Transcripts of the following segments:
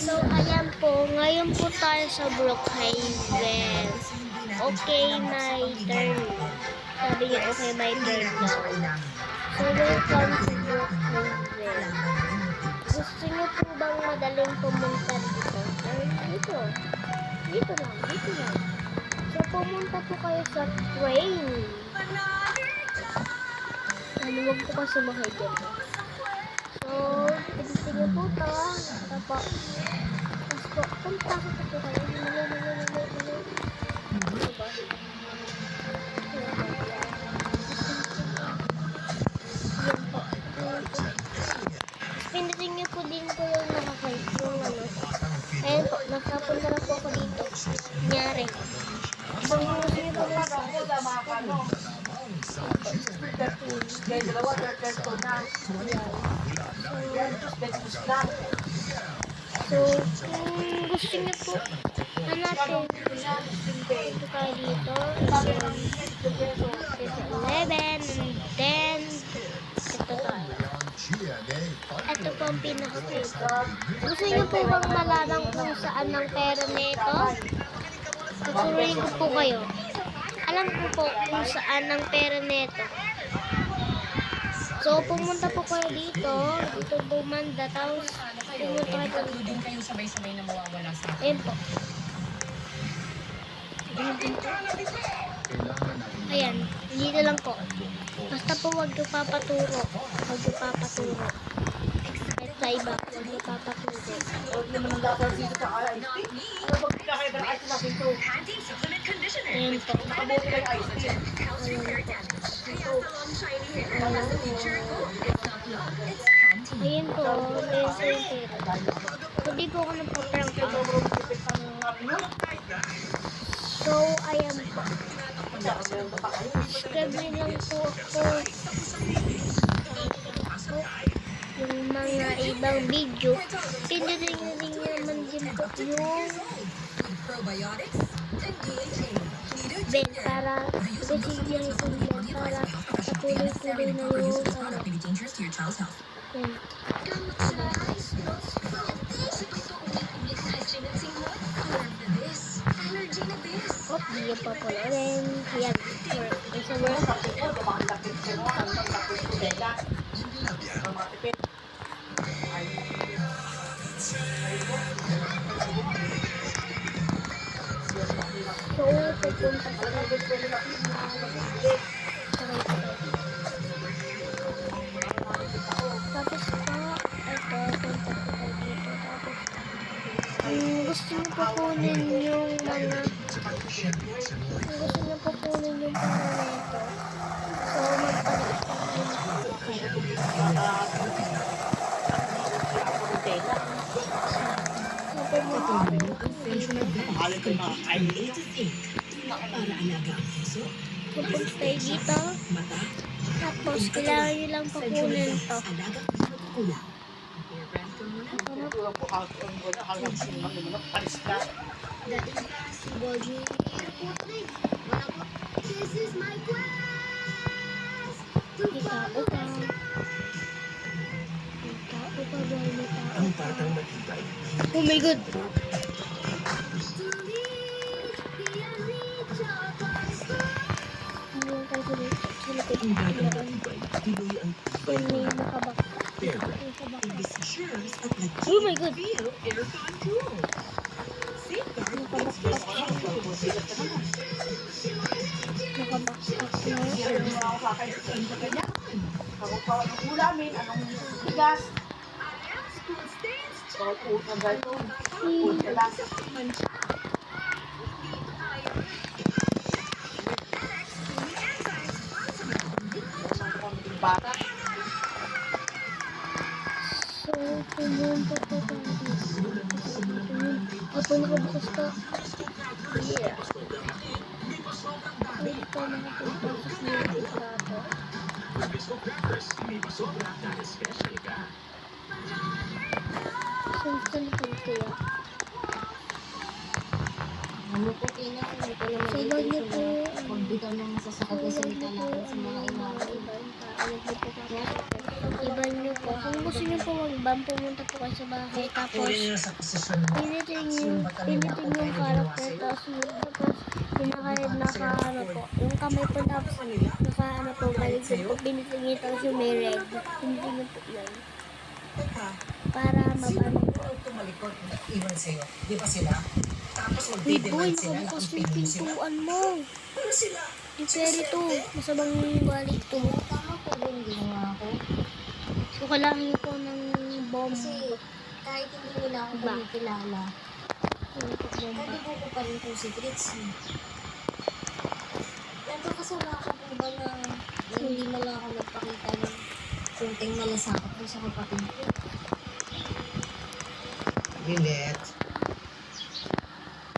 So, ayan po. Ngayon po tayo sa Brookhaven. Okay, my turn. Sabi niya, okay, my turn daw. So, welcome to Brookhaven. Gusto niyo po bang madaling pumunta dito? Ay, dito. Dito lang, dito lang. So, pumunta po kayo sa train. Huwag po kayo sumakay dyan. So, pilitin niyo po ito. Tapos po, pasok po kayo. Diba? Yan po. Pilitin niyo po din po yung nakakay. Yung ano. Ayan po, nakapunta na po ako dito. Nangyari. So, gusto niyo po So, kung gusto niyo po, hanapin ito kayo dito. 11, and then, ito tayo. Ito po ang pinaka-dito. Gusto niyo po bang malaman kung saan ang pera nito? Tuturuin ko po kayo. Alam ko po kung saan ang pera nito. So, pumunta po kayo dito. Dito bumanda. Tapos, pumunta kayo dito. Kayong sabay-sabay na mawawala sa akin. Ayan po. Ayan. Dito lang po. Basta po huwag yung papaturo. Huwag yung papaturo. Kahit sa iba, huwag yung papaturo. Ayan po. Ayan po. Hindi po ako nagpa-prank. So, ayan po. Subscribe nyo lang po ako. Yung mga ibang video. Pindutin nyo din naman din po yung Ben para basigyang ko yan para patuloy-tuloy na yung di pa pala rin. Yan. Isa work. So, pupunta sa tapos po, ito, punta po kayo dito. Tapos, gusto nyo po kunin yung mga, gusto nyo po kunin yung pera nito. So, magpalit po kayo. Pupunta tayo dito. Tapos, kailangan nyo lang pakunin ito. Oh my God! Oh my God! Ulamin, anong bigas? So, pumunta po tayo dito. Ako nakabukas pa. Yeah. Pwede pa nakapunta sa sinabi sa ito. So, saan po kaya? Ano po kina kung ito naman So, wag niyo po, pag di ka nang sasakot na salita natin sa mga inawa. Ayun po po Iban nyo po. Kung gusto nyo po mag-ban, pumunta po kayo sa bahay. Tapos, pinitin yung character. Tapos, pinaka-red naka-ano po. Yung kamay po tapos, naka-ano po, balik po. Pinitin nyo tapos yung may red. Pinitin nyo po yun. Para maban po. Tumalikod, iwan sa'yo. Di ba sila? Tapos Uy, boy, magdidemand sila ng nakabukas yung opinion sila. pintuan mo. Ano sila? Yung peri to. Masabang balik to. Tama po ba yung ginawa ko? So, kailangan nyo po ng bomb. Kasi kahit hindi nila ako Ba? kumikilala, Yung po bomba. pwede ko pa rin po secrets eh. Nagkakasama ko po ba na hindi na lang ako nagpakita ng kunting malasakot po sa kapatid ko? Lilet,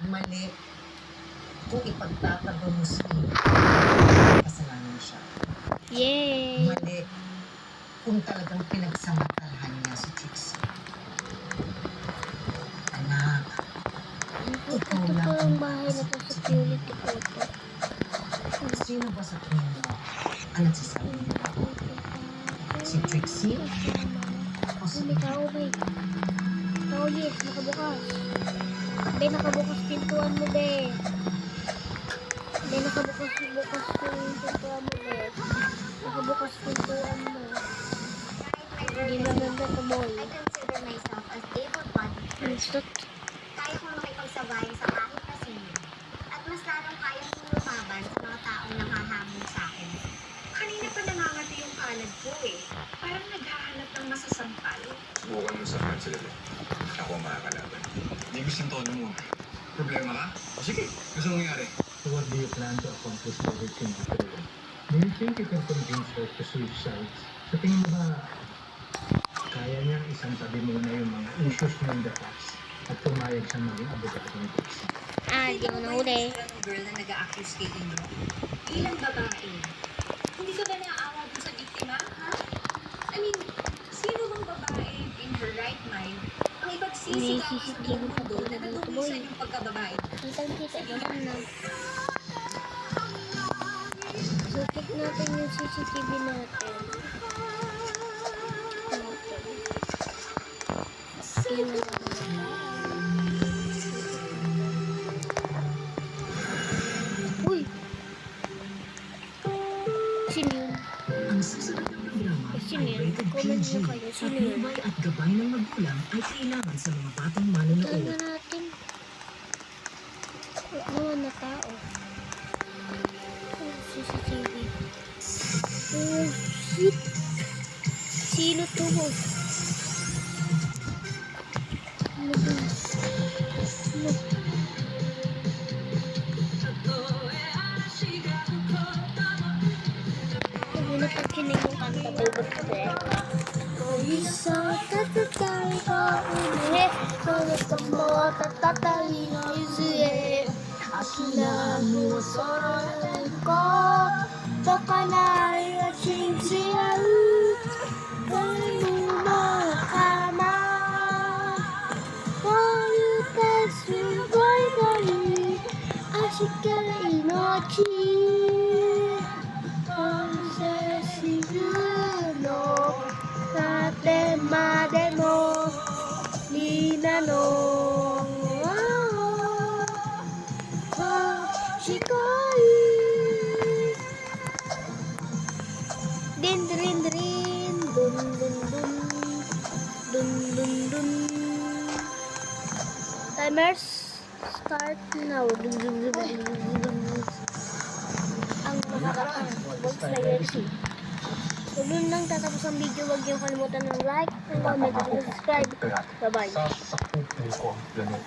mali kung ipagtatago mo sa iyo, kasalanan siya. Yay! Mali kung talagang pinagsamantalahan niya si Trixie. Anak, ikaw Ito lang po ang yung bahay na po security po ito. Sino ba sa tingin mo ang nagsasabi niya? Si Trixie? O si Hindi ka, okay. Oh yes, nakabukas. Be, nakabukas pintuan mo, be. Be, nakabukas yung pintuan mo, be. Nakabukas pintuan mo. Hindi na ganda to, boy. I consider myself as able-bodied Instot. kaya kong makipagsabayan sa kahit na sino. At mas lalong kayang lumaban sa mga taong nakahamon sa akin. Kanina pa nangangati yung palad ko eh. Parang naghahanap ng masasampal. Subukan mo sa akin sila. Ako ang makakalaban. Hindi gusto yung tono mo. Problema ka? O sige, gusto mong nangyari? So what do you plan to accomplish by reaching the goal? Do you think you can convince her to switch sides? Sa tingin mo ba, kaya niyang isang tabi muna yung mga issues niya in the past at pumayag siya maging abogado ng Trixie? Di mo nahuli. Ng girl na nag-a-accuse kay inyo. Bilang babae, hindi ka ba naaawa dun sa biktima, ha? I mean, sino bang babae in her right mind ang ipagsisigawan sa buong mundo na nadumisan yung pagkababae? Kitang-kita naman na. So, check natin yung CCTV natin. Uy! Sino yun? Ang susunod na programa Sino ay yun? rated Comment PG mo kayo. at Sino yun? lumay at gabay ng magulang ay kailangan sa mga batang Tignan manonood. na natin. Wala na tao. Oh, CCTV. Oh, shit! Sino to? Ano to? Ano? Hindi na pagkinig yung kanta ko. Isa tatatay ko ulit. Gusto mo tatatay izuye. Asinamu soran ko. Baka na i-aching siya. Kanuma kama. Kayu tesu boy dari. Ashika inochi. Konsesibuno. Natema demo Ninano Shikai Din din din Dun dun dun Dun dun dun Timers start now. Dun dun dun dun dun dun. Ang makakatang box na jersey. So, dun lang tatapos ang video. Huwag niyo kalimutan ng like, ng comment, at subscribe. Bye-bye. Sa pupo ko, ganun.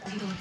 Ayun,